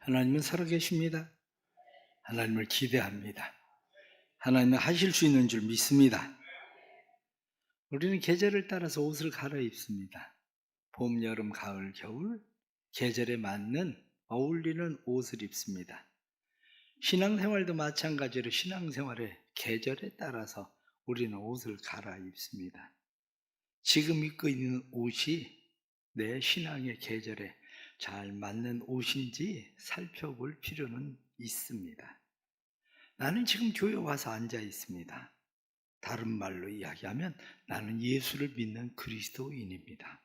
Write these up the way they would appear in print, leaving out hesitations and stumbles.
하나님은 살아계십니다. 하나님을 기대합니다. 하나님은 하실 수 있는 줄 믿습니다. 우리는 계절을 따라서 옷을 갈아입습니다. 봄, 여름, 가을, 겨울 계절에 맞는 어울리는 옷을 입습니다. 신앙생활도 마찬가지로 신앙생활의 계절에 따라서 우리는 옷을 갈아입습니다. 지금 입고 있는 옷이 내 신앙의 계절에 잘 맞는 옷인지 살펴볼 필요는 있습니다. 나는 지금 교회 와서 앉아 있습니다. 다른 말로 이야기하면 나는 예수를 믿는 그리스도인입니다.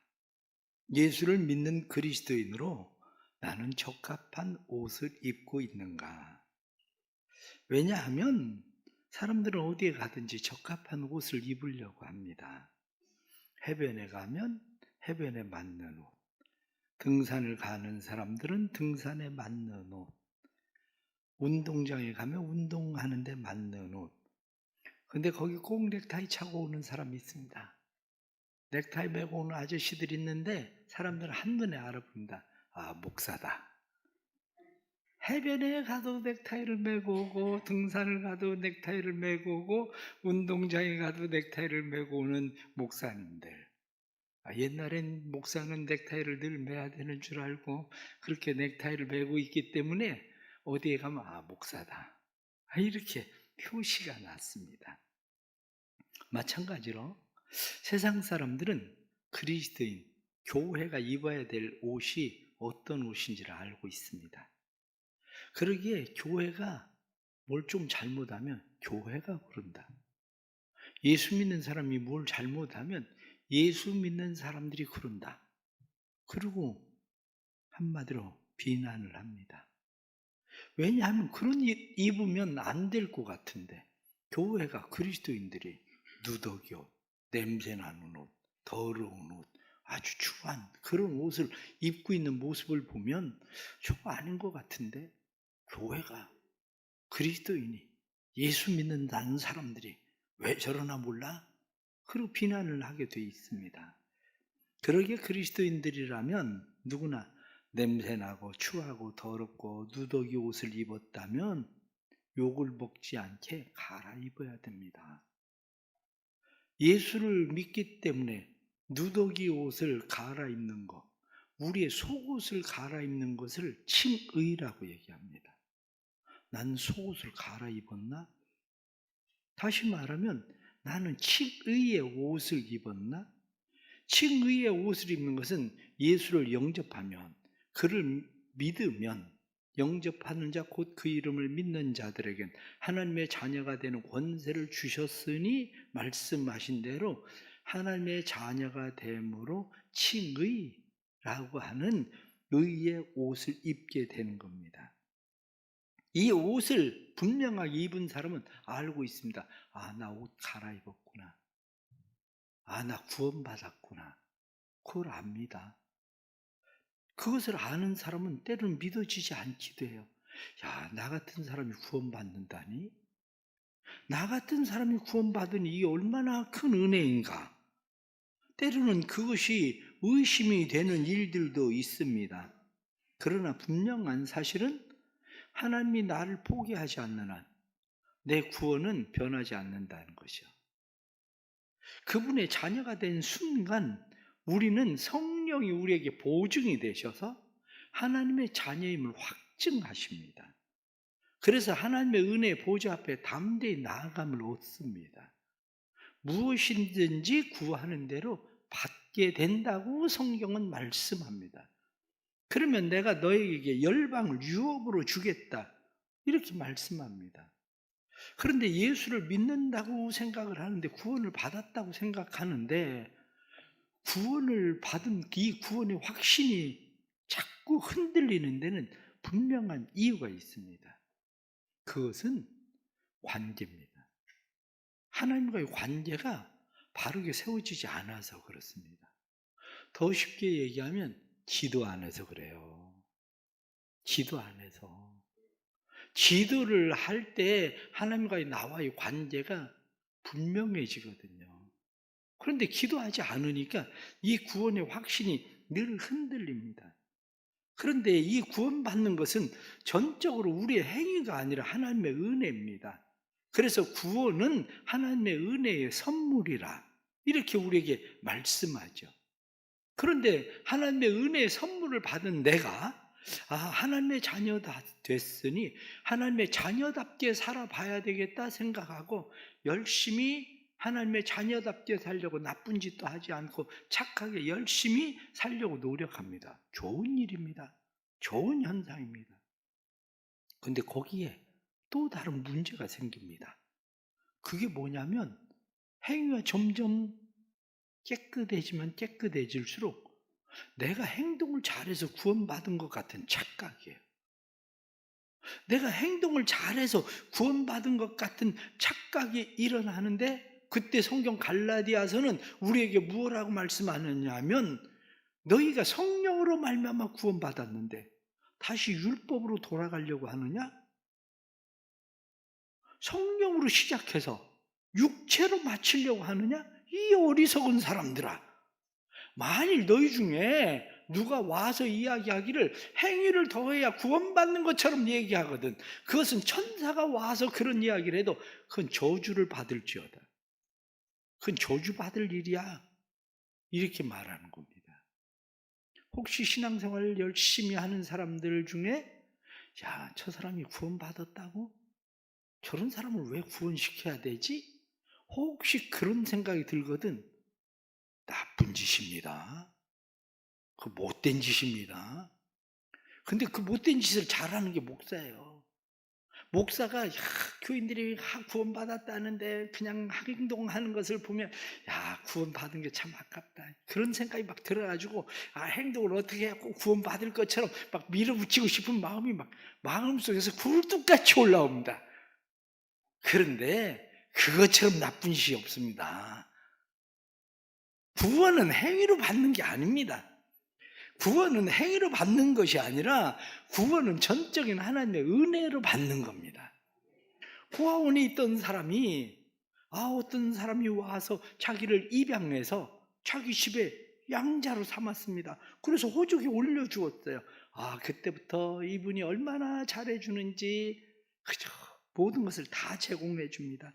예수를 믿는 그리스도인으로 나는 적합한 옷을 입고 있는가? 왜냐하면 사람들은 어디에 가든지 적합한 옷을 입으려고 합니다. 해변에 가면 해변에 맞는 옷, 등산을 가는 사람들은 등산에 맞는 옷, 운동장에 가면 운동하는 데 맞는 옷. 근데 거기 꼭 넥타이 차고 오는 사람이 있습니다. 넥타이 메고 오는 아저씨들이 있는데 사람들은 한눈에 알아본다. 아, 목사다. 해변에 가도 넥타이를 메고 오고, 등산을 가도 넥타이를 메고 오고, 운동장에 가도 넥타이를 메고 오는 목사님들. 옛날엔 목사는 넥타이를 늘 매야 되는 줄 알고 그렇게 넥타이를 메고 있기 때문에 어디에 가면 목사다. 이렇게 표시가 났습니다. 마찬가지로 세상 사람들은 그리스도인, 교회가 입어야 될 옷이 어떤 옷인지를 알고 있습니다. 그러기에 교회가 뭘 좀 잘못하면 교회가 그런다. 예수 믿는 사람이 뭘 잘못하면 예수 믿는 사람들이 그런다. 그리고 한마디로 비난을 합니다. 왜냐하면 그런 옷 입으면 안 될 것 같은데 교회가 그리스도인들이 누더기 옷, 냄새나는 옷, 더러운 옷, 아주 추한 그런 옷을 입고 있는 모습을 보면 저거 아닌 것 같은데 교회가 그리스도인이 예수 믿는다는 사람들이 왜 저러나 몰라? 그리고 비난을 하게 돼 있습니다. 그러기에 그리스도인들이라면 누구나 냄새나고 추하고 더럽고 누더기 옷을 입었다면 욕을 먹지 않게 갈아입어야 됩니다. 예수를 믿기 때문에 누더기 옷을 갈아입는 것, 우리의 속옷을 갈아입는 것을 칭의라고 얘기합니다. 난 속옷을 갈아입었나? 다시 말하면 나는 칭의의 옷을 입었나? 칭의의 옷을 입는 것은 예수를 영접하면, 그를 믿으면, 영접하는 자 곧 그 이름을 믿는 자들에겐 하나님의 자녀가 되는 권세를 주셨으니 말씀하신 대로 하나님의 자녀가 됨으로 칭의라고 하는 의의 옷을 입게 되는 겁니다. 이 옷을 분명하게 입은 사람은 알고 있습니다. 나 옷 갈아입었구나. 나 구원받았구나. 그걸 압니다. 그것을 아는 사람은 때로는 믿어지지 않기도 해요. 나 같은 사람이 구원받는다니? 나 같은 사람이 구원받으니 이게 얼마나 큰 은혜인가? 때로는 그것이 의심이 되는 일들도 있습니다. 그러나 분명한 사실은 하나님이 나를 포기하지 않는 한 내 구원은 변하지 않는다는 것이요. 그분의 자녀가 된 순간 우리는 성령이 우리에게 보증이 되셔서 하나님의 자녀임을 확증하십니다. 그래서 하나님의 은혜의 보좌 앞에 담대히 나아감을 얻습니다. 무엇이든지 구하는 대로 받게 된다고 성경은 말씀합니다. 그러면 내가 너에게 열방을 유업으로 주겠다 이렇게 말씀합니다. 그런데 예수를 믿는다고 생각을 하는데 구원을 받았다고 생각하는데 구원을 받은 이 구원의 확신이 자꾸 흔들리는 데는 분명한 이유가 있습니다. 그것은 관계입니다. 하나님과의 관계가 바르게 세워지지 않아서 그렇습니다. 더 쉽게 얘기하면 기도 안 해서 그래요. 기도 안 해서. 기도를 할 때 하나님과의 나와의 관계가 분명해지거든요. 그런데 기도하지 않으니까 이 구원의 확신이 늘 흔들립니다. 그런데 이 구원받는 것은 전적으로 우리의 행위가 아니라 하나님의 은혜입니다. 그래서 구원은 하나님의 은혜의 선물이라 이렇게 우리에게 말씀하죠. 그런데 하나님의 은혜의 선물을 받은 내가 하나님의 자녀다 됐으니 하나님의 자녀답게 살아봐야 되겠다 생각하고 열심히 하나님의 자녀답게 살려고 나쁜 짓도 하지 않고 착하게 열심히 살려고 노력합니다. 좋은 일입니다. 좋은 현상입니다. 그런데 거기에 또 다른 문제가 생깁니다. 그게 뭐냐면 행위가 점점 깨끗해지면 깨끗해질수록 내가 행동을 잘해서 구원받은 것 같은 착각이에요. 내가 행동을 잘해서 구원받은 것 같은 착각이 일어나는데 그때 성경 갈라디아서는 우리에게 무엇라고 말씀하느냐면 너희가 성령으로 말미암아 구원받았는데 다시 율법으로 돌아가려고 하느냐? 성령으로 시작해서 육체로 마치려고 하느냐? 이 어리석은 사람들아, 만일 너희 중에 누가 와서 이야기하기를 행위를 더해야 구원받는 것처럼 얘기하거든, 그것은 천사가 와서 그런 이야기를 해도 그건 저주를 받을지어다. 그건 저주받을 일이야. 이렇게 말하는 겁니다. 혹시 신앙생활을 열심히 하는 사람들 중에 저 사람이 구원받았다고? 저런 사람을 왜 구원시켜야 되지? 혹시 그런 생각이 들거든. 나쁜 짓입니다. 그 못된 짓입니다. 근데 그 못된 짓을 잘하는 게 목사예요. 목사가 교인들이 구원받았다는데 그냥 행동하는 것을 보면 구원받은 게 참 아깝다, 그런 생각이 막 들어가지고 행동을 어떻게 해갖고 구원받을 것처럼 막 밀어붙이고 싶은 마음이 막 마음속에서 굴뚝같이 올라옵니다. 그런데 그것처럼 나쁜 짓이 없습니다. 구원은 행위로 받는 게 아닙니다. 구원은 행위로 받는 것이 아니라 구원은 전적인 하나님의 은혜로 받는 겁니다. 고아원에 있던 사람이 어떤 사람이 와서 자기를 입양해서 자기 집에 양자로 삼았습니다. 그래서 호적에 올려주었어요. 그때부터 이분이 얼마나 잘해주는지 그저 모든 것을 다 제공해 줍니다.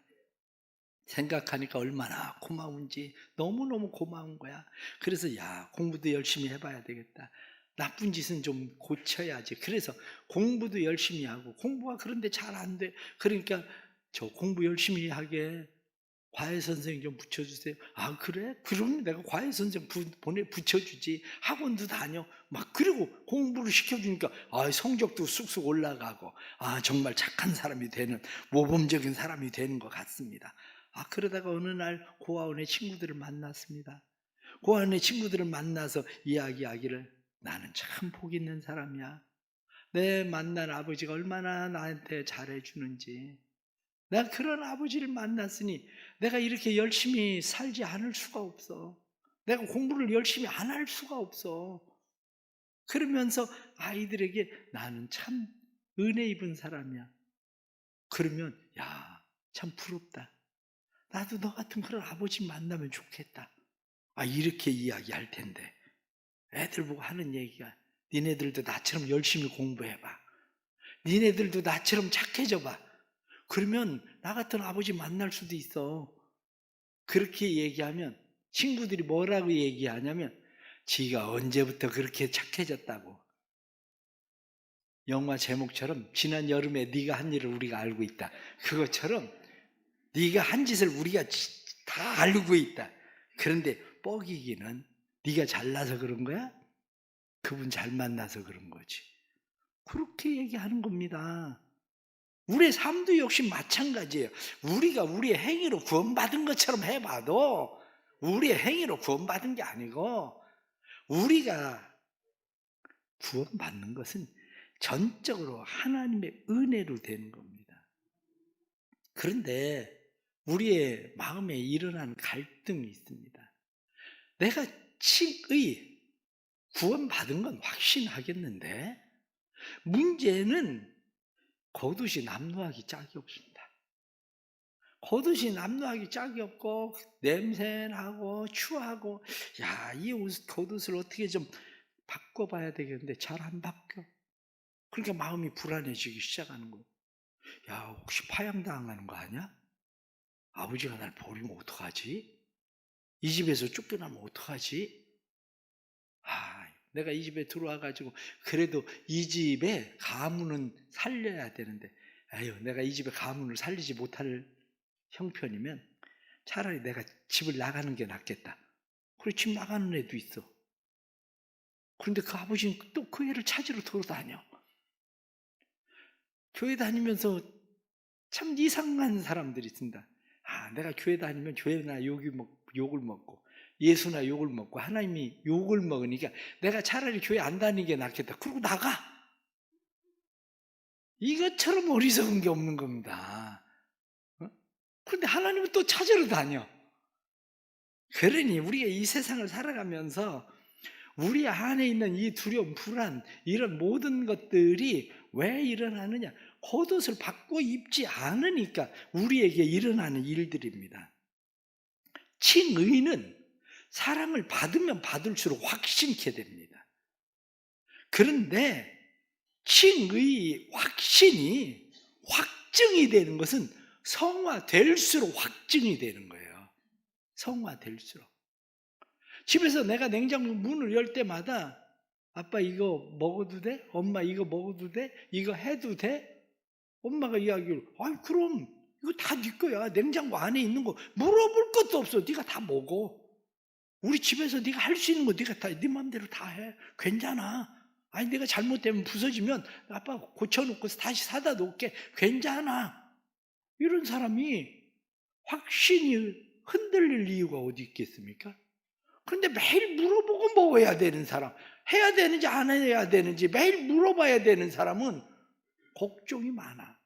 생각하니까 얼마나 고마운지 너무너무 고마운 거야. 그래서 공부도 열심히 해봐야 되겠다, 나쁜 짓은 좀 고쳐야지. 그래서 공부도 열심히 하고, 공부가 그런데 잘 안 돼. 그러니까 저 공부 열심히 하게 과외 선생님 좀 붙여주세요. 그래? 그럼 내가 과외 선생님 붙여주지. 학원도 다녀. 그리고 공부를 시켜주니까 성적도 쑥쑥 올라가고 정말 착한 사람이 되는, 모범적인 사람이 되는 것 같습니다. 그러다가 어느 날 고아원의 친구들을 만났습니다. 고아원의 친구들을 만나서 이야기하기를, 나는 참 복 있는 사람이야. 내 만난 아버지가 얼마나 나한테 잘해주는지, 내가 그런 아버지를 만났으니 내가 이렇게 열심히 살지 않을 수가 없어. 내가 공부를 열심히 안 할 수가 없어. 그러면서 아이들에게 나는 참 은혜 입은 사람이야. 그러면 참 부럽다, 나도 너 같은 그런 아버지 만나면 좋겠다, 이렇게 이야기할 텐데, 애들 보고 하는 얘기가, 니네들도 나처럼 열심히 공부해봐, 니네들도 나처럼 착해져봐, 그러면 나 같은 아버지 만날 수도 있어. 그렇게 얘기하면 친구들이 뭐라고 얘기하냐면, 지가 언제부터 그렇게 착해졌다고. 영화 제목처럼 지난 여름에 네가 한 일을 우리가 알고 있다, 그것처럼 네가 한 짓을 우리가 다 알고 있다. 그런데 뻐기기는 네가 잘나서 그런 거야? 그분 잘 만나서 그런 거지. 그렇게 얘기하는 겁니다. 우리의 삶도 역시 마찬가지예요. 우리가 우리의 행위로 구원받은 것처럼 해봐도 우리의 행위로 구원받은 게 아니고, 우리가 구원받는 것은 전적으로 하나님의 은혜로 되는 겁니다. 그런데 우리의 마음에 일어나는 갈등이 있습니다. 내가 칭의 구원받은 건 확신하겠는데 문제는 겉옷이 남루하기 짝이 없습니다. 겉옷이 남루하기 짝이 없고 냄새나고 추하고, 이 겉옷을 어떻게 좀 바꿔봐야 되겠는데 잘 안 바뀌어. 그러니까 마음이 불안해지기 시작하는 거예요. 야, 혹시 파양당하는 거 아니야? 아버지가 날 버리면 어떡하지? 이 집에서 쫓겨나면 어떡하지? 내가 이 집에 들어와가지고 그래도 이 집에 가문은 살려야 되는데, 내가 이 집에 가문을 살리지 못할 형편이면 차라리 내가 집을 나가는 게 낫겠다. 그리고 집 나가는 애도 있어. 그런데 그 아버지는 또 그 애를 찾으러 돌아다녀. 교회 다니면서 참 이상한 사람들이 있습니다. 내가 교회 다니면 교회나 욕을 먹고 예수나 욕을 먹고 하나님이 욕을 먹으니까 내가 차라리 교회 안 다니는 게 낫겠다. 그러고 나가. 이것처럼 어리석은 게 없는 겁니다. 그런데 하나님은 또 찾으러 다녀. 그러니 우리가 이 세상을 살아가면서 우리 안에 있는 이 두려움, 불안, 이런 모든 것들이 왜 일어나느냐? 겉옷을 받고 입지 않으니까 우리에게 일어나는 일들입니다. 칭의는 사랑을 받으면 받을수록 확신케 됩니다. 그런데 칭의 확신이 확증이 되는 것은 성화될수록 확증이 되는 거예요. 성화될수록. 집에서 내가 냉장고 문을 열 때마다 아빠 이거 먹어도 돼? 엄마 이거 먹어도 돼? 이거 해도 돼? 엄마가 이야기를 그럼 이거 다 네 거야. 냉장고 안에 있는 거 물어볼 것도 없어. 네가 다 먹어. 우리 집에서 네가 할 수 있는 거 네가 다 네 마음대로 다 해. 괜찮아. 내가 잘못되면 부서지면 아빠 고쳐놓고 다시 사다 놓을게. 괜찮아. 이런 사람이 확신이 흔들릴 이유가 어디 있겠습니까? 그런데 매일 물어보고 먹어야 되는 사람, 해야 되는지 안 해야 되는지 매일 물어봐야 되는 사람은 걱정이 많아.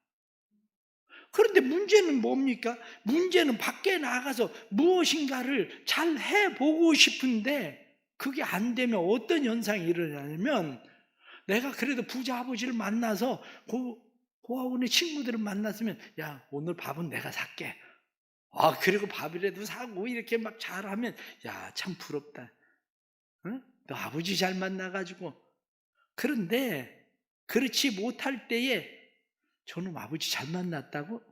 그런데 문제는 뭡니까? 문제는 밖에 나가서 무엇인가를 잘 해보고 싶은데 그게 안 되면 어떤 현상이 일어나냐면, 내가 그래도 부자 아버지를 만나서 고아원의 친구들을 만났으면 야, 오늘 밥은 내가 살게. 그리고 밥이라도 사고 이렇게 막 잘하면 야, 참 부럽다. 응? 너 아버지 잘 만나가지고. 그런데 그렇지 못할 때에 저놈 아버지 잘 만났다고?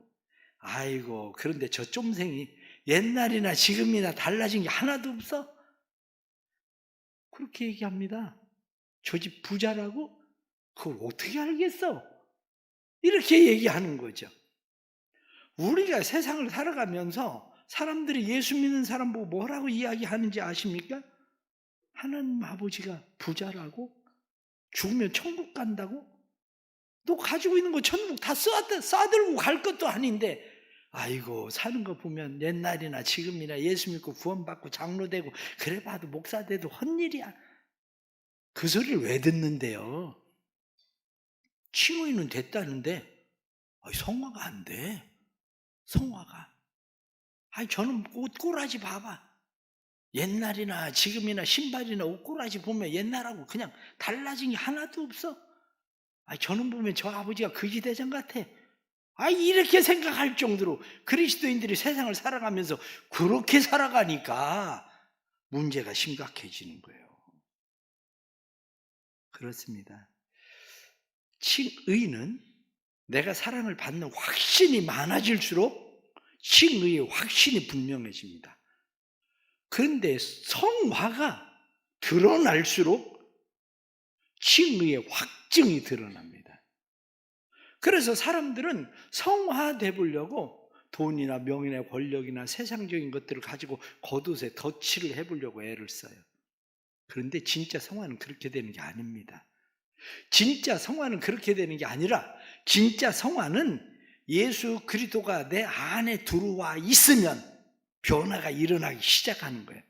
아이고, 그런데 저 쫌생이 옛날이나 지금이나 달라진 게 하나도 없어? 그렇게 얘기합니다. 저 집 부자라고? 그걸 어떻게 알겠어? 이렇게 얘기하는 거죠. 우리가 세상을 살아가면서 사람들이 예수 믿는 사람 보고 뭐라고 이야기하는지 아십니까? 하나님 아버지가 부자라고? 죽으면 천국 간다고? 너 가지고 있는 거 천국 다 싸들고 갈 것도 아닌데, 아이고, 사는 거 보면 옛날이나 지금이나 예수 믿고 구원받고 장로되고 그래 봐도 목사 돼도 헛일이야. 그 소리를 왜 듣는데요? 칭의는 됐다는데 성화가 안 돼. 성화가. 저는 옷꼬라지 봐봐. 옛날이나 지금이나 신발이나 옷꼬라지 보면 옛날하고 그냥 달라진 게 하나도 없어. 저는 보면 저 아버지가 거지대장 같아. 이렇게 생각할 정도로 그리스도인들이 세상을 살아가면서 그렇게 살아가니까 문제가 심각해지는 거예요. 그렇습니다. 칭의는 내가 사랑을 받는 확신이 많아질수록 칭의의 확신이 분명해집니다. 그런데 성화가 드러날수록 칭의의 확증이 드러납니다. 그래서 사람들은 성화돼 보려고 돈이나 명예나 권력이나 세상적인 것들을 가지고 겉옷에 덧칠을 해보려고 애를 써요. 그런데 진짜 성화는 그렇게 되는 게 아닙니다. 진짜 성화는 그렇게 되는 게 아니라, 진짜 성화는 예수 그리스도가 내 안에 들어와 있으면 변화가 일어나기 시작하는 거예요.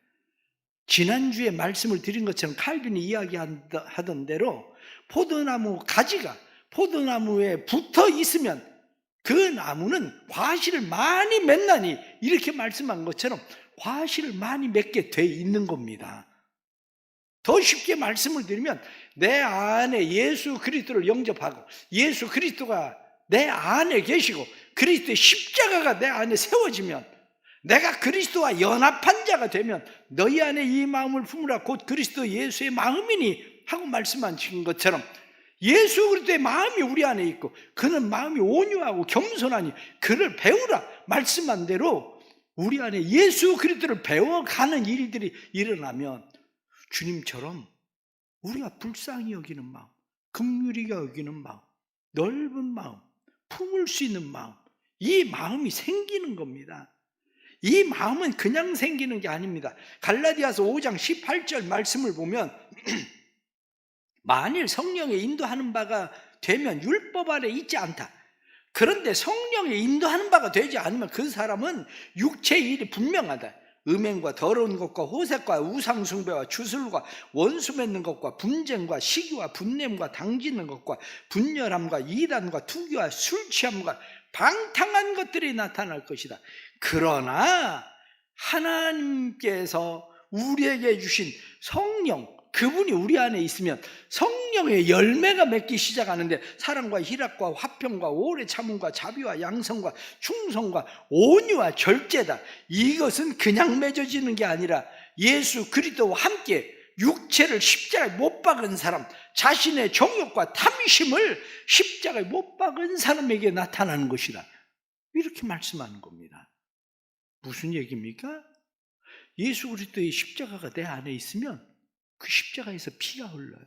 지난주에 말씀을 드린 것처럼 칼빈이 이야기하던 대로 포도나무 가지가 포도나무에 붙어 있으면 그 나무는 과실을 많이 맺나니, 이렇게 말씀한 것처럼 과실을 많이 맺게 돼 있는 겁니다. 더 쉽게 말씀을 드리면, 내 안에 예수 그리스도를 영접하고 예수 그리스도가 내 안에 계시고 그리스도의 십자가가 내 안에 세워지면, 내가 그리스도와 연합한 자가 되면 너희 안에 이 마음을 품으라 곧 그리스도 예수의 마음이니 하고 말씀하신 것처럼 예수 그리스도의 마음이 우리 안에 있고 그는 마음이 온유하고 겸손하니 그를 배우라 말씀한 대로 우리 안에 예수 그리스도를 배워가는 일들이 일어나면 주님처럼 우리가 불쌍히 여기는 마음, 긍휼히 여기는 마음, 넓은 마음, 품을 수 있는 마음, 이 마음이 생기는 겁니다. 이 마음은 그냥 생기는 게 아닙니다. 갈라디아서 5장 18절 말씀을 보면 만일 성령의 인도하는 바가 되면 율법 아래 있지 않다. 그런데 성령의 인도하는 바가 되지 않으면 그 사람은 육체의 일이 분명하다. 음행과 더러운 것과 호색과 우상숭배와 주술과 원수 맺는 것과 분쟁과 시기와 분냄과 당지는 것과 분열함과 이단과 투기와 술 취함과 방탕한 것들이 나타날 것이다. 그러나 하나님께서 우리에게 주신 성령, 그분이 우리 안에 있으면 성령의 열매가 맺기 시작하는데 사랑과 희락과 화평과 오래 참음과 자비와 양성과 충성과 온유와 절제다. 이것은 그냥 맺어지는 게 아니라 예수 그리스도와 함께 육체를 십자가에 못 박은 사람, 자신의 정욕과 탐심을 십자가에 못 박은 사람에게 나타나는 것이다. 이렇게 말씀하는 겁니다. 무슨 얘기입니까? 예수 그리스도의 십자가가 내 안에 있으면 그 십자가에서 피가 흘러요.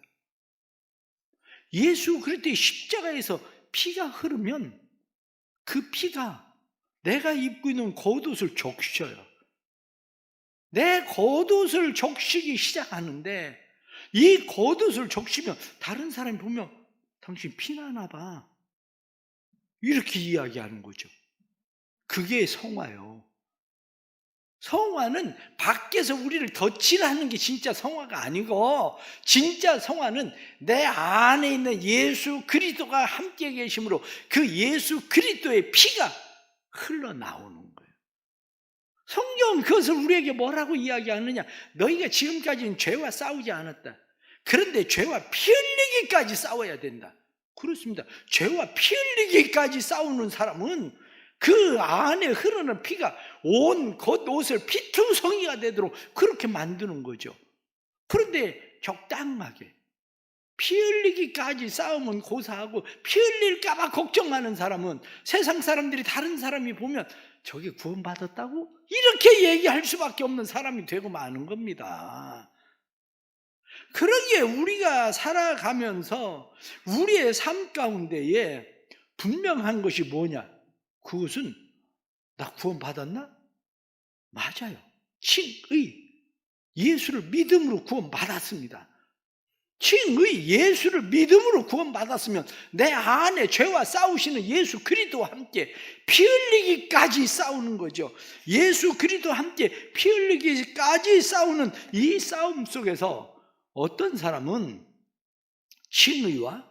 예수 그리스도의 십자가에서 피가 흐르면 그 피가 내가 입고 있는 겉옷을 적셔요. 내 겉옷을 적시기 시작하는데 이 겉옷을 적시면 다른 사람이 보면 당신 피나나 봐. 이렇게 이야기하는 거죠. 그게 성화요. 성화는 밖에서 우리를 덧칠하는 게 진짜 성화가 아니고 진짜 성화는 내 안에 있는 예수 그리스도가 함께 계심으로 그 예수 그리스도의 피가 흘러나오는 거예요. 성경은 그것을 우리에게 뭐라고 이야기하느냐? 너희가 지금까지는 죄와 싸우지 않았다. 그런데 죄와 피 흘리기까지 싸워야 된다. 그렇습니다. 죄와 피 흘리기까지 싸우는 사람은 그 안에 흐르는 피가 온 겉옷을 피투성이가 되도록 그렇게 만드는 거죠. 그런데 적당하게 피 흘리기까지 싸우면 고사하고 피 흘릴까 봐 걱정하는 사람은 세상 사람들이 다른 사람이 보면 저게 구원받았다고? 이렇게 얘기할 수밖에 없는 사람이 되고 마는 겁니다. 그러기에 우리가 살아가면서 우리의 삶 가운데에 분명한 것이 뭐냐? 그것은 나 구원받았나? 맞아요. 칭의 예수를 믿음으로 구원받았습니다. 칭의 예수를 믿음으로 구원받았으면 내 안에 죄와 싸우시는 예수 그리스도와 함께 피 흘리기까지 싸우는 거죠. 예수 그리스도와 함께 피 흘리기까지 싸우는 이 싸움 속에서 어떤 사람은 칭의와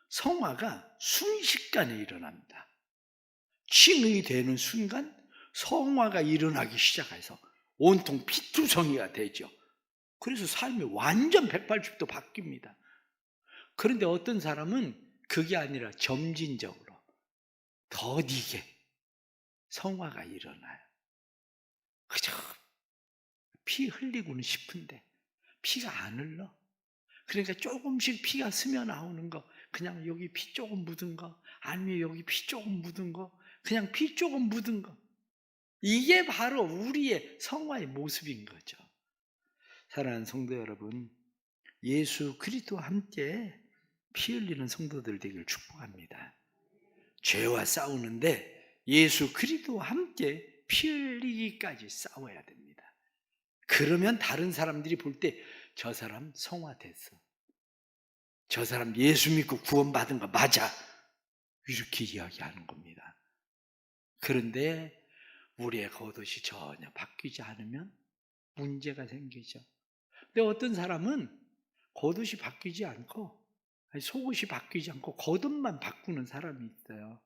성화가 순식간에 일어납니다. 칭의 되는 순간 성화가 일어나기 시작해서 온통 피투성이가 되죠. 그래서 삶이 완전 180도 바뀝니다. 그런데 어떤 사람은 그게 아니라 점진적으로 더디게 성화가 일어나요. 그저 피 흘리고는 싶은데 피가 안 흘러. 그러니까 조금씩 피가 스며 나오는 거, 그냥 여기 피 조금 묻은 거, 아니면 여기 피 조금 묻은 거, 그냥 피 조금 묻은 거. 이게 바로 우리의 성화의 모습인 거죠. 사랑하는 성도 여러분, 예수 그리스도와 함께 피 흘리는 성도들 되기를 축복합니다. 죄와 싸우는데 예수 그리스도와 함께 피 흘리기까지 싸워야 됩니다. 그러면 다른 사람들이 볼 때 저 사람 성화됐어. 저 사람 예수 믿고 구원받은 거 맞아. 이렇게 이야기하는 겁니다. 그런데 우리의 겉옷이 전혀 바뀌지 않으면 문제가 생기죠. 근데 어떤 사람은 겉옷이 바뀌지 않고 속옷이 바뀌지 않고 겉옷만 바꾸는 사람이 있어요.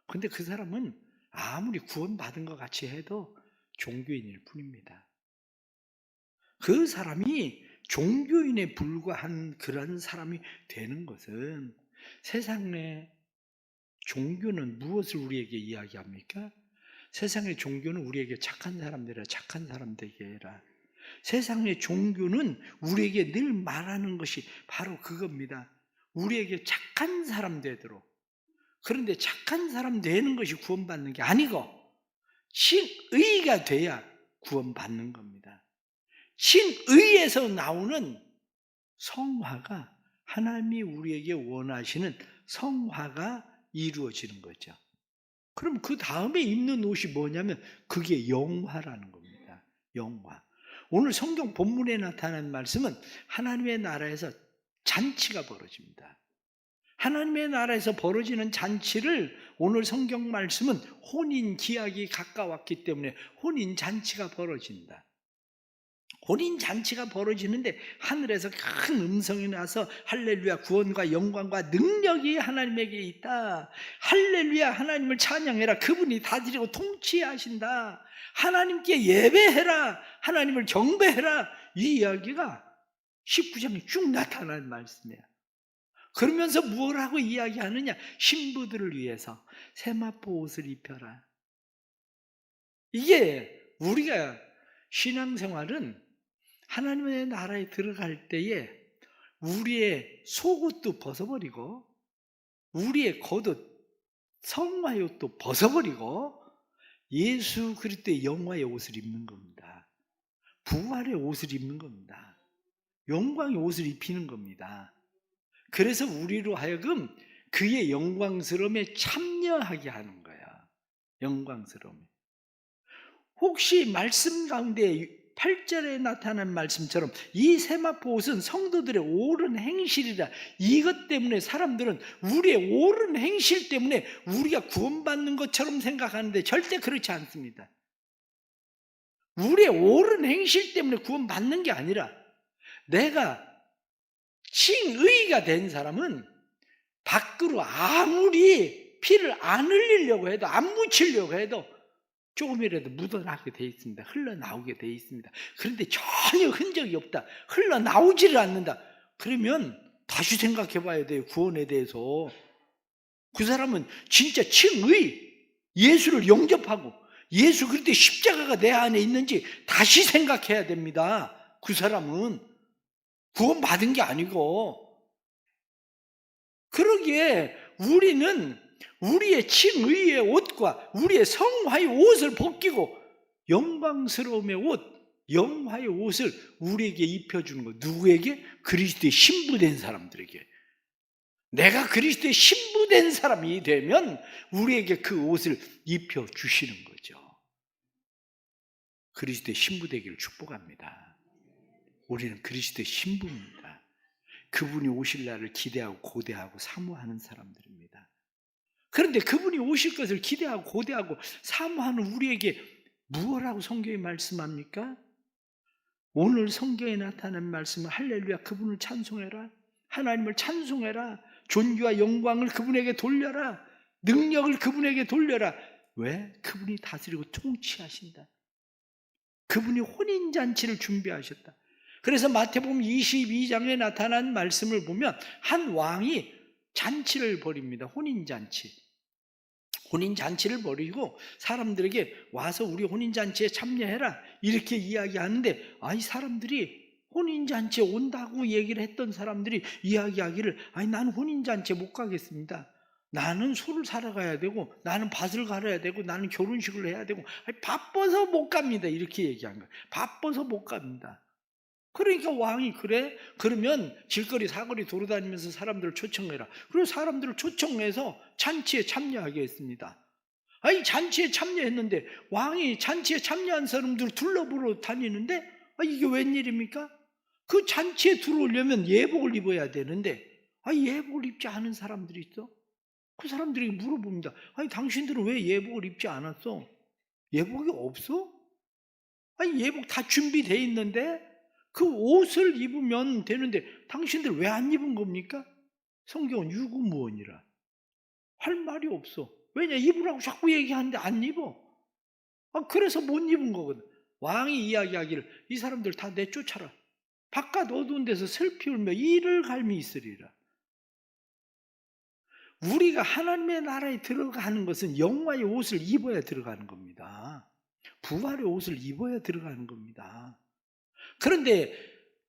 근데 그 사람은 아무리 구원받은 것 같이 해도 종교인일 뿐입니다. 그 사람이 종교인에 불과한 그런 사람이 되는 것은 세상 내 종교는 무엇을 우리에게 이야기합니까? 세상의 종교는 우리에게 착한 사람 되라, 착한 사람 되게 해라. 세상의 종교는 우리에게 늘 말하는 것이 바로 그겁니다. 우리에게 착한 사람 되도록. 그런데 착한 사람 되는 것이 구원받는 게 아니고 신의가 돼야 구원받는 겁니다. 신의에서 나오는 성화가, 하나님이 우리에게 원하시는 성화가 이루어지는 거죠. 그럼 그 다음에 입는 옷이 뭐냐면 그게 영화라는 겁니다. 영화. 오늘 성경 본문에 나타난 말씀은 하나님의 나라에서 잔치가 벌어집니다. 하나님의 나라에서 벌어지는 잔치를 오늘 성경 말씀은 혼인 기약이 가까웠기 때문에 혼인 잔치가 벌어진다. 혼인 잔치가 벌어지는데 하늘에서 큰 음성이 나서 할렐루야, 구원과 영광과 능력이 하나님에게 있다. 할렐루야, 하나님을 찬양해라. 그분이 다스리고 통치하신다. 하나님께 예배해라. 하나님을 경배해라. 이 이야기가 19장에 쭉 나타나는 말씀이에요. 그러면서 뭐라고 이야기하느냐? 신부들을 위해서 세마포 옷을 입혀라. 이게 우리가 신앙생활은 하나님의 나라에 들어갈 때에 우리의 속옷도 벗어버리고 우리의 겉옷, 성화의 옷도 벗어버리고 예수 그리스도의 영화의 옷을 입는 겁니다. 부활의 옷을 입는 겁니다. 영광의 옷을 입히는 겁니다. 그래서 우리로 하여금 그의 영광스러움에 참여하게 하는 거야. 영광스러움에. 혹시 말씀 가운데 8절에 나타난 말씀처럼 이 세마포 옷은 성도들의 옳은 행실이라. 이것 때문에 사람들은 우리의 옳은 행실 때문에 우리가 구원받는 것처럼 생각하는데 절대 그렇지 않습니다. 우리의 옳은 행실 때문에 구원받는 게 아니라 내가 칭의가 된 사람은 밖으로 아무리 피를 안 흘리려고 해도 안 묻히려고 해도 조금이라도 묻어나게 돼 있습니다. 흘러나오게 돼 있습니다. 그런데 전혀 흔적이 없다. 흘러나오지를 않는다. 그러면 다시 생각해 봐야 돼요. 구원에 대해서. 그 사람은 진짜 칭의, 예수를 영접하고 예수 그리스도의 십자가가 내 안에 있는지 다시 생각해야 됩니다. 그 사람은 구원받은 게 아니고. 그러기에 우리는 우리의 칭의의 옷과 우리의 성화의 옷을 벗기고 영광스러움의 옷, 영화의 옷을 우리에게 입혀주는 것. 누구에게? 그리스도의 신부된 사람들에게. 내가 그리스도의 신부된 사람이 되면 우리에게 그 옷을 입혀주시는 거죠. 그리스도의 신부되기를 축복합니다. 우리는 그리스도의 신부입니다. 그분이 오실 날을 기대하고 고대하고 사모하는 사람들입니다. 그런데 그분이 오실 것을 기대하고 고대하고 사모하는 우리에게 무엇이라고 성경이 말씀합니까? 오늘 성경에 나타난 말씀은 할렐루야, 그분을 찬송해라. 하나님을 찬송해라. 존귀와 영광을 그분에게 돌려라. 능력을 그분에게 돌려라. 왜? 그분이 다스리고 통치하신다. 그분이 혼인잔치를 준비하셨다. 그래서 마태복음 22장에 나타난 말씀을 보면 한 왕이 잔치를 벌입니다. 혼인잔치. 혼인잔치를 벌이고 사람들에게 와서 우리 혼인잔치에 참여해라 이렇게 이야기하는데, 이 사람들이 혼인잔치에 온다고 얘기를 했던 사람들이 이야기하기를, 나는 혼인잔치에 못 가겠습니다. 나는 소를 사러 가야 되고 나는 밭을 갈아야 되고 나는 결혼식을 해야 되고 바빠서 못 갑니다. 이렇게 얘기한 거예요. 바빠서 못 갑니다. 그러니까 왕이 그래? 그러면 길거리 사거리 돌아다니면서 사람들을 초청해라. 그래서 사람들을 초청해서 잔치에 참여하게 했습니다. 잔치에 참여했는데 왕이 잔치에 참여한 사람들을 둘러보러 다니는데 이게 웬일입니까? 그 잔치에 들어오려면 예복을 입어야 되는데 예복을 입지 않은 사람들이 있어. 그 사람들에게 물어봅니다. 당신들은 왜 예복을 입지 않았어? 예복이 없어? 예복 다 준비되어 있는데 그 옷을 입으면 되는데 당신들 왜 안 입은 겁니까? 성경은 유구무원이라. 할 말이 없어. 왜냐? 입으라고 자꾸 얘기하는데 안 입어. 그래서 못 입은 거거든. 왕이 이야기하기를 이 사람들 다 내쫓아라. 바깥 어두운 데서 슬피 울며 이를 갈미 있으리라. 우리가 하나님의 나라에 들어가는 것은 영화의 옷을 입어야 들어가는 겁니다. 부활의 옷을 입어야 들어가는 겁니다. 그런데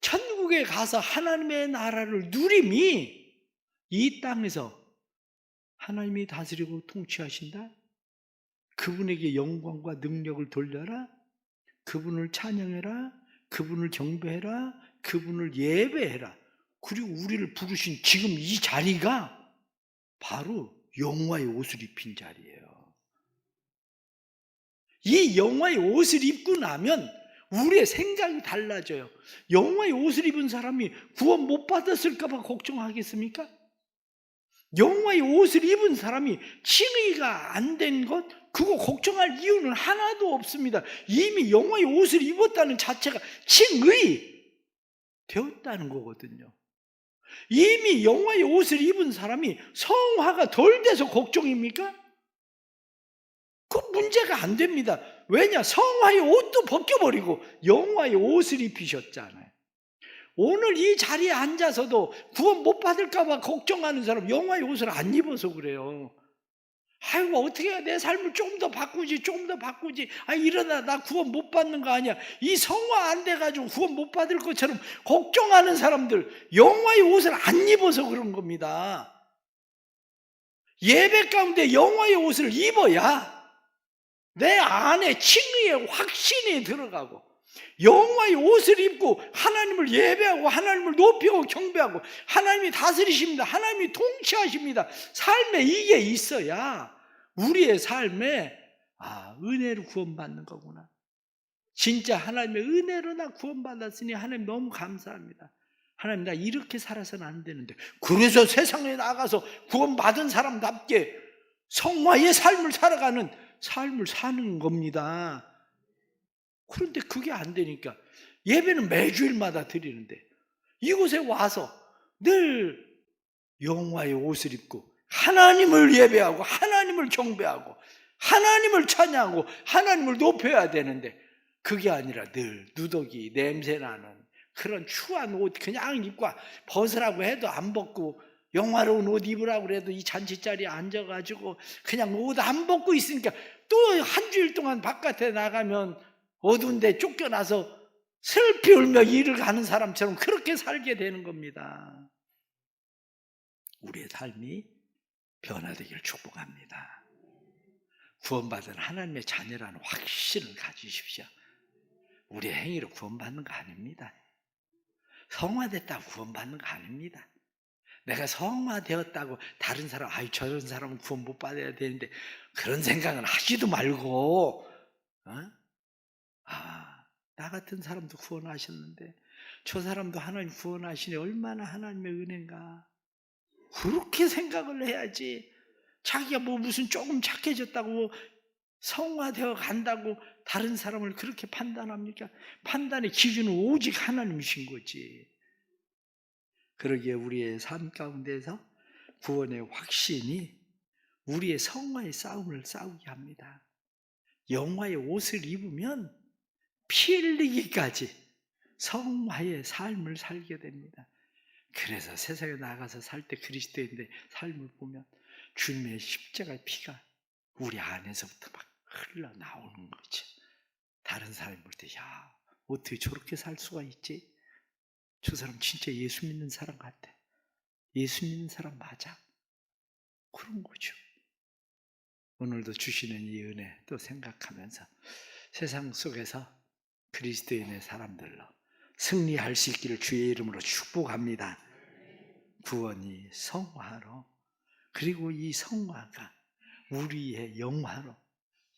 천국에 가서 하나님의 나라를 누림이 이 땅에서 하나님이 다스리고 통치하신다? 그분에게 영광과 능력을 돌려라? 그분을 찬양해라? 그분을 경배해라? 그분을 예배해라? 그리고 우리를 부르신 지금 이 자리가 바로 영화의 옷을 입힌 자리예요. 이 영화의 옷을 입고 나면 우리의 생각이 달라져요. 영화의 옷을 입은 사람이 구원 못 받았을까 봐 걱정하겠습니까? 영화의 옷을 입은 사람이 칭의가 안 된 것, 그거 걱정할 이유는 하나도 없습니다. 이미 영화의 옷을 입었다는 자체가 칭의 되었다는 거거든요. 이미 영화의 옷을 입은 사람이 성화가 덜 돼서 걱정입니까? 그 문제가 안 됩니다. 왜냐? 성화의 옷도 벗겨버리고 영화의 옷을 입히셨잖아요. 오늘 이 자리에 앉아서도 구원 못 받을까 봐 걱정하는 사람 영화의 옷을 안 입어서 그래요. 아이고 어떻게 해야 내 삶을 좀 더 바꾸지 좀 더 바꾸지, 이러다 나 구원 못 받는 거 아니야, 이 성화 안 돼가지고 구원 못 받을 것처럼 걱정하는 사람들 영화의 옷을 안 입어서 그런 겁니다. 예배 가운데 영화의 옷을 입어야 내 안에 칭의의 확신이 들어가고 영화의 옷을 입고 하나님을 예배하고 하나님을 높이고 경배하고 하나님이 다스리십니다, 하나님이 통치하십니다 삶에 이게 있어야 우리의 삶에 은혜로 구원받는 거구나, 진짜 하나님의 은혜로 나 구원받았으니 하나님 너무 감사합니다, 하나님 나 이렇게 살아서는 안 되는데, 그래서 세상에 나가서 구원받은 사람답게 성화의 삶을 살아가는 삶을 사는 겁니다. 그런데 그게 안 되니까 예배는 매주일마다 드리는데 이곳에 와서 늘 영화의 옷을 입고 하나님을 예배하고 하나님을 경배하고 하나님을 찬양하고 하나님을 높여야 되는데 그게 아니라 늘 누더기 냄새나는 그런 추한 옷 그냥 입고 벗으라고 해도 안 벗고 영화로운 옷 입으라고 해도 이 잔치자리에 앉아가지고 그냥 옷 안 벗고 있으니까 또 한 주일 동안 바깥에 나가면 어두운 데 쫓겨나서 슬피 울며 일을 가는 사람처럼 그렇게 살게 되는 겁니다. 우리의 삶이 변화되기를 축복합니다. 구원받은 하나님의 자녀라는 확신을 가지십시오. 우리의 행위로 구원받는 거 아닙니다. 성화됐다고 구원받는 거 아닙니다. 내가 성화되었다고 다른 사람 저런 사람은 구원 못 받아야 되는데 그런 생각은 하지도 말고 나 같은 사람도 구원하셨는데 저 사람도 하나님 구원하시니 얼마나 하나님의 은혜인가, 그렇게 생각을 해야지. 자기가 무슨 조금 착해졌다고 성화되어 간다고 다른 사람을 그렇게 판단합니까? 판단의 기준은 오직 하나님이신 거지. 그러기에 우리의 삶 가운데서 구원의 확신이 우리의 성화의 싸움을 싸우게 합니다. 영화의 옷을 입으면 피 흘리기까지 성화의 삶을 살게 됩니다. 그래서 세상에 나가서 살 때 그리스도인의 삶을 보면 주님의 십자가의 피가 우리 안에서부터 막 흘러나오는 거죠. 다른 사람이 볼 때 어떻게 저렇게 살 수가 있지? 저 사람 진짜 예수 믿는 사람 같아. 예수 믿는 사람 맞아. 그런 거죠. 오늘도 주시는 이 은혜 또 생각하면서 세상 속에서 그리스도인의 사람들로 승리할 수 있기를 주의 이름으로 축복합니다. 구원이 성화로, 그리고 이 성화가 우리의 영화로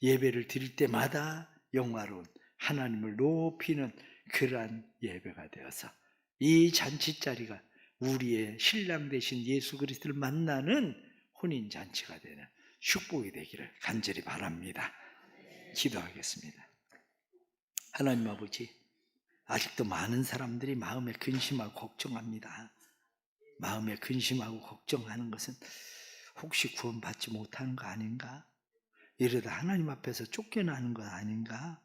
예배를 드릴 때마다 영화로운 하나님을 높이는 그러한 예배가 되어서 이 잔치자리가 우리의 신랑 되신 예수 그리스도를 만나는 혼인잔치가 되는 축복이 되기를 간절히 바랍니다. 기도하겠습니다. 하나님 아버지, 아직도 많은 사람들이 마음에 근심하고 걱정합니다. 마음에 근심하고 걱정하는 것은 혹시 구원받지 못하는 거 아닌가? 이러다 하나님 앞에서 쫓겨나는 것 아닌가?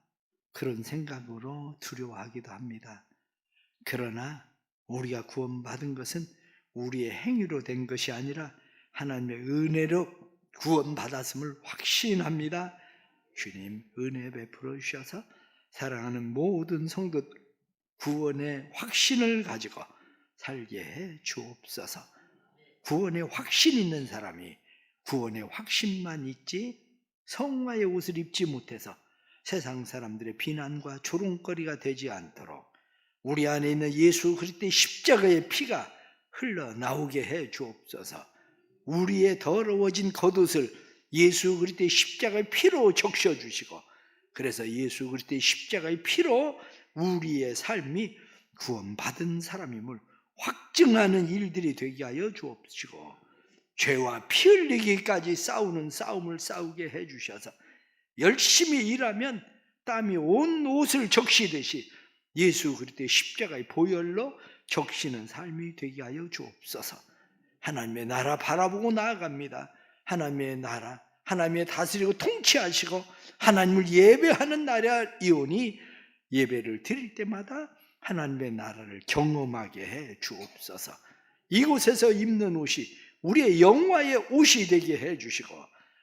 그런 생각으로 두려워하기도 합니다. 그러나 우리가 구원받은 것은 우리의 행위로 된 것이 아니라 하나님의 은혜로 구원받았음을 확신합니다. 주님 은혜 베풀어 주셔서 사랑하는 모든 성도 구원의 확신을 가지고 살게 해 주옵소서. 구원의 확신 있는 사람이 구원의 확신만 있지 성화의 옷을 입지 못해서 세상 사람들의 비난과 조롱거리가 되지 않도록 우리 안에 있는 예수 그리스도의 십자가의 피가 흘러나오게 해 주옵소서. 우리의 더러워진 겉옷을 예수 그리스도의 십자가의 피로 적셔주시고, 그래서 예수 그리스도의 십자가의 피로 우리의 삶이 구원받은 사람임을 확증하는 일들이 되게 하여 주옵시고, 죄와 피 흘리기까지 싸우는 싸움을 싸우게 해주셔서 열심히 일하면 땀이 온 옷을 적시듯이 예수 그리스도의 십자가의 보혈로 적시는 삶이 되게 하여 주옵소서. 하나님의 나라 바라보고 나아갑니다. 하나님의 나라, 하나님의 다스리고 통치하시고 하나님을 예배하는 나라이오니 예배를 드릴 때마다 하나님의 나라를 경험하게 해 주옵소서. 이곳에서 입는 옷이 우리의 영화의 옷이 되게 해 주시고,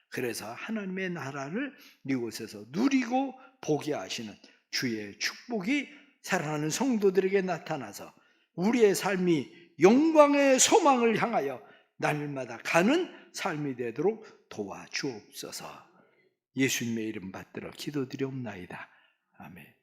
그래서 하나님의 나라를 이곳에서 누리고 보게 하시는 주의 축복이 사랑하는 성도들에게 나타나서 우리의 삶이 영광의 소망을 향하여 날마다 가는 삶이 되도록 도와주옵소서. 예수님의 이름 받들어 기도드리옵나이다. 아멘.